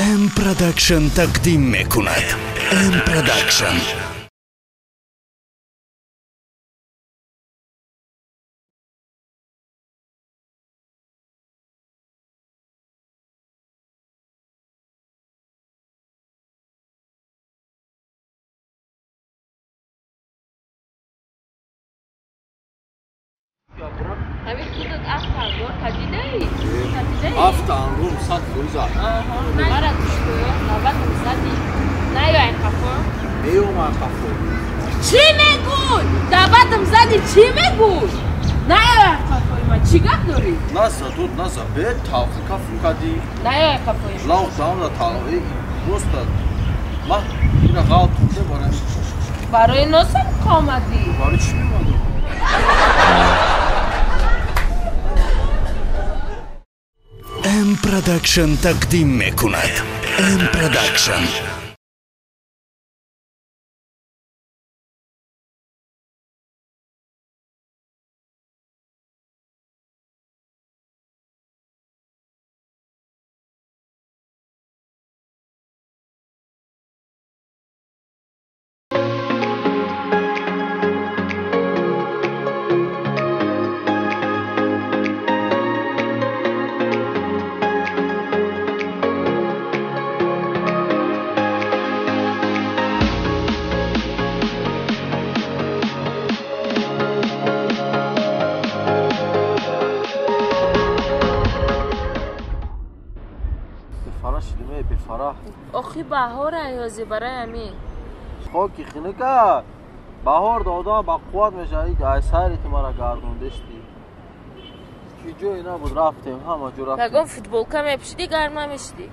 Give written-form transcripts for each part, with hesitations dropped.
ام پروداکشن تقدیم میکند. ام پروداکشن. Abi kudut aftan gor kadidai. Aftan rum sat luza. Mara düştü. Nabat mizadi. Nayo en kafo. Eyo ma kafo. Çi megul? Nabat mizadi çi megul? Nayo en kafo. Ma çigat dori. Nasa tut nasa be tavkı kafı kadi. Nayo en kafo. Lockdown da tavkı. Prosta. Ma yine gal tuttu bana. Baroy nasıl komadi? Var hiç mi var? ام پروداکشن تقدیم میکند. ام پروداکشن. فرح آخی بهار ایازی برای همین خاکی خینه که بهار دادم با قوت میشه ای سری که مرا گردوندشتی کی جو اینا بود رفتیم همه جو رفتیم بگم فوتبال کم میپشیدی گرما میشدی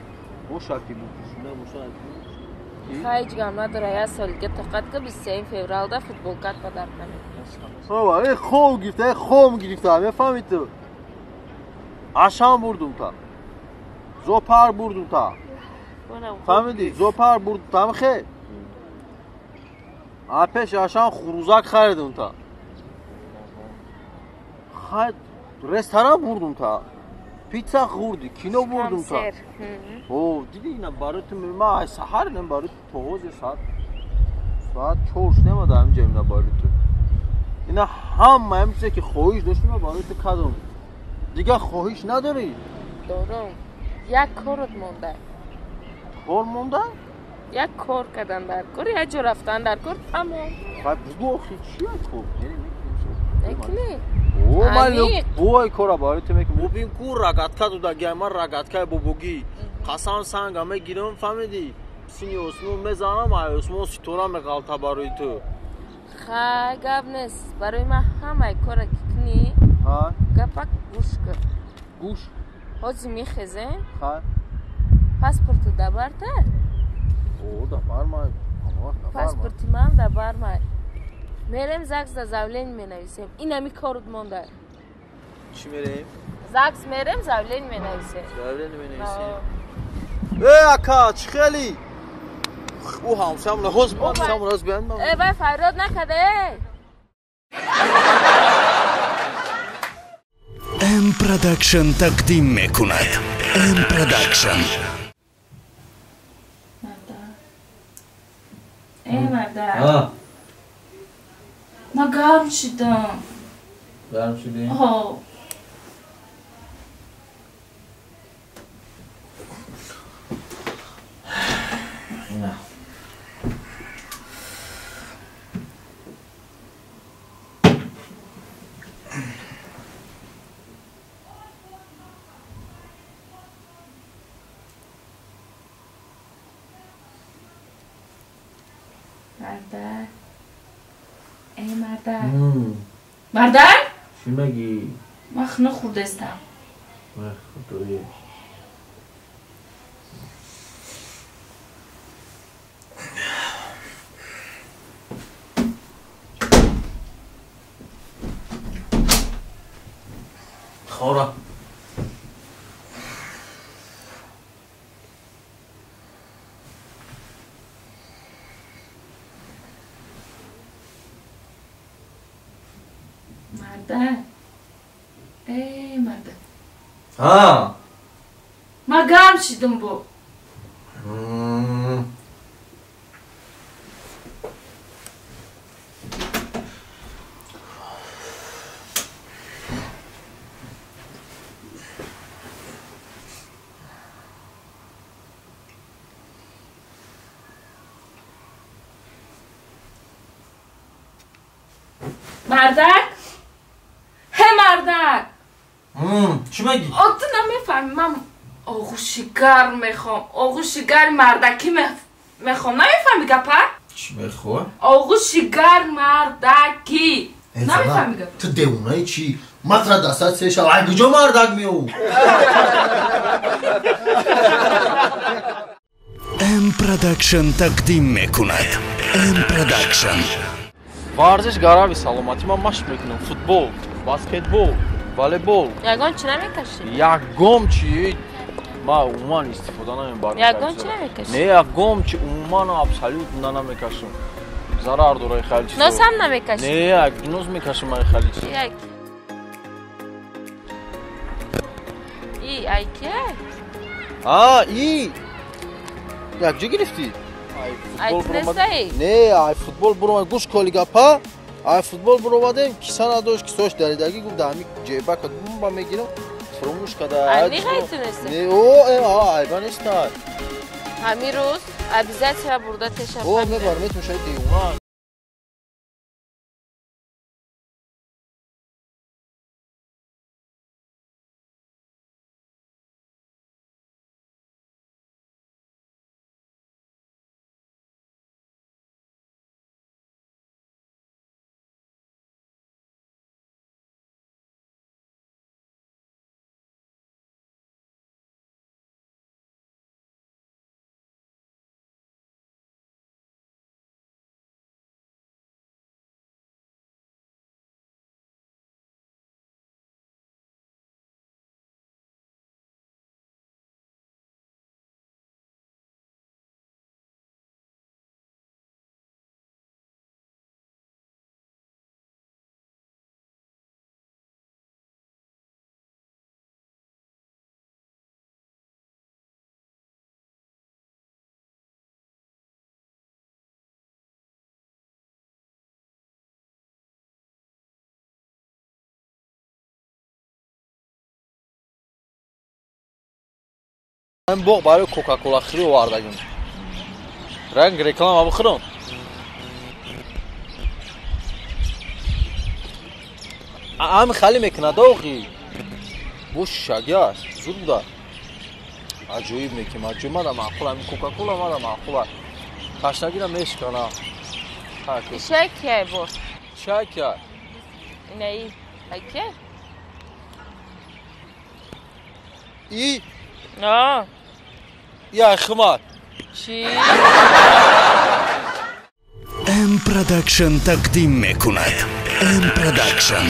مو شکی بود شونه موشن خیلی گرم نداره یه سال دیگه طاقت که 23 فوریه دا فوتبال کات پدر کنیم بابا ای خوم گرفته ای خوم گرفته میفهمی تو عشان بردم تا زوپر بردم تا فهمیدی؟ زوپر بردم خیلی آپش عشان خروزک خریدم تا خیلی رستوران بردم تا پیتزا خوردی کینو بردم تا اوه دیدی اینا برای تو من سحر نم برای تو توز ساعت چورش نمیده همینجا اینا برای تو اینا همه چیزی که خواهیش داشتیم برای تو کدوم دیگه خواهیش نداری دارم یک کارت مونده کار مونده؟ یک کار کردن در کار یک جا رفتن در کار تمام باید بگو آخی چیه کار؟ نکنی اوه من بوی کارا برای تو میکنم ببین کو رگت کرد و در گیمه رگت کرد ببوگی قسم سنگ همه گیرم فهمیدی سینی اسمو میزنم های اسمو سیطورا میغلطه برای تو خیلی گب نیست برای من همه کارا کنی گپک گوش کن گوش؟ حاضی میخیزه خیلی پاسپورتو دبرته؟ اوه دبر مای پاسپورتی من دبر مای میریم زکس دا زولین می نویسیم این همی کارت مونده چی میریم؟ زکس میریم زولین می نویسیم زولین می نویسیم ای اکا چی خیلی؟ او همسام لحوز بیان ای بای فریاد نکده ام پروداکشن تقدیم میکند. ام پروداکشن. ای مرده ما گرم شدم گرم شدی؟ آه نه مردن ای مردن مردن؟ چی مگی؟ من خنه خورده استم خطوری خورا مردن ای مردن ها ما گرم شدم بو مردک؟ مردک چی میگی؟ تو نمیفهمی من آغوشیگر میخوام آغوشیگر مردکی میخوام نمیفهمی گپه؟ چی میخوام؟ آغوشیگر مردکی نمیفهمی گپه؟ تو دیونایی چی؟ مطرح دستت سه شب ای کجا مردک میو؟ ام پروداکشن تقدیم میکند. ام پروداکشن ورزش гарави саломатӣ ман машқ мекунам. Футбол, баскетбол, волейбол. یگان چی نمیکشی؟ Ягом чи? Ма умуман истифода намебарам. یگان چی نمیکشی؟ Не ягом чи умуман абсолютно намекашам. Зарар дорад хеле чизо. نوز هم نمیکشی؟ Не, як нӯз мекашам ай хеле чизо. یک ای айке? И як ҷо гирифтӣ? Айтнестаи? Не, ай футбол буромад гӯш коли гапа. Ай футбол буромадем, киса надошт, кисош даридагӣ гуфт дар ҳамин ҷебака гумба мегирам. Фуромӯш када. Айниқ айтунести? Не, айба нестай. ҳамин рӯз обязательно бурда тешам. Мебарам, метавон шояд девона. Ҳамин боғ барои кока-кола хирӣ овардагим. Ранг реклама бихӯрам. ҳамин халӣ мекунад оғӣ. бо шишагӣ аст. зуд буда. аҷоиб мекунем. аҷоиб мада маъқул. ҳамин кока-кола мада маъқул аст. ташнагиро мешиканам. ишак кияй бо? Чай кияй? Инаи айке? И? Я химат. چی؟ ام پروداکشن تقدیم میکند. ام پروداکشن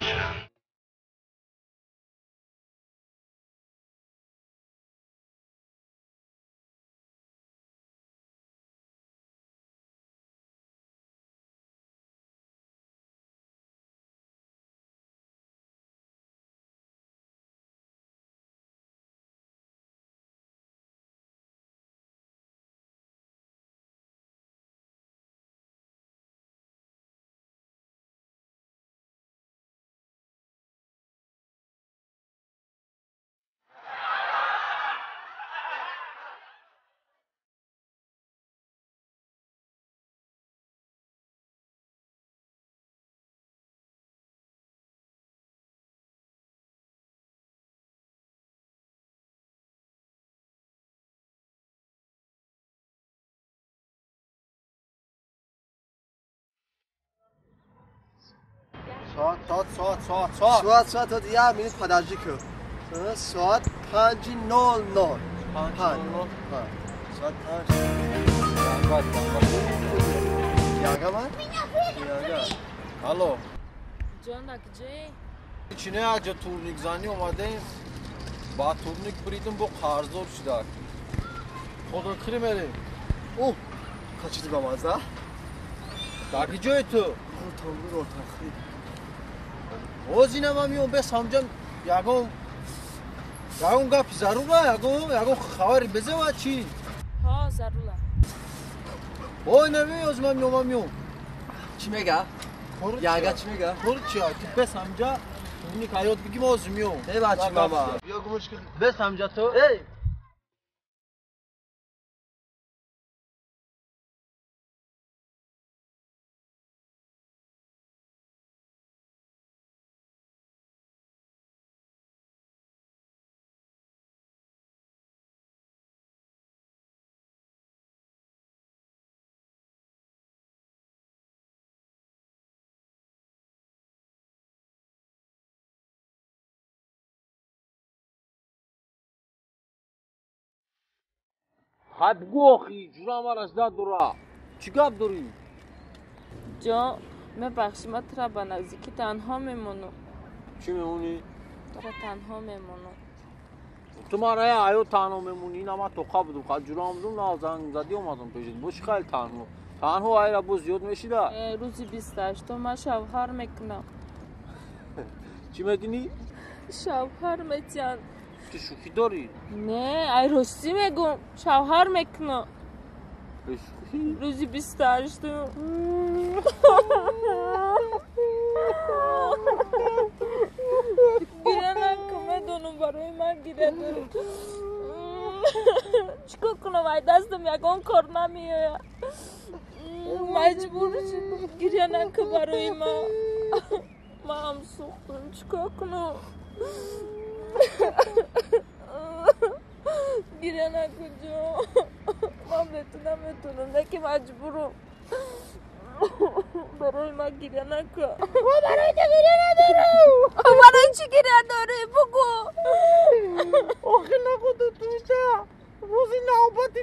ساعت یه مینوت پدرجی که ساعت 5:00 ساعت 5 یاگا من؟ الو جانک جی؟ چینه اجا تورنیک زنی اومدیم با تورنیک بریدیم با قرضور شدک خدا کری میریم اوه کچیدی با مزه؟ داگی جای تو؟ تورنیک رو تخریب اوزینم هم میون بس همجم یاگون گفت ضروره یاگون خبری بزه و چی؟ ها ضروره وای نمیاز من چی میگه؟ یاگا چی میگه؟ خورچی ها تو بس همجا اونی که یاد بگیم آزمیو ای بچه بابا بیا گمش کن بس همجا تو ای خب گو آخی جورم از داد دورا چی گپ داری؟ جا ببخشی من تو را به نزدیکی تنها میمونم چی میمونی؟ تو را تنها میمونم تو ما رای آیو تنها میمونی نه من توقع بودم خب جورم بودم نه زنگ زدی اومدم پیشت باش خیلی تنها آی را بو زیاد میشیده روزی 28 من شوهر میکنم چی میدونی؟ شوهر میتین تو شوخی داری؟ نه ای راستی میگم شوهر میکنم شوخی؟ روزی 28 گیره نکن میدونم برای من گیره داری چیکار کنم ای دستم یکان کار نمیاد مجبور شدم گیره نکن برای من هم سوختم چیکار کنم گیره نکن جو من نمیتونم نکی مجبورم برای من گیره نکن برای چی گیره ندارم برای چی گیره نداری بگو آخه نگو تو تویتا روزی نوبتی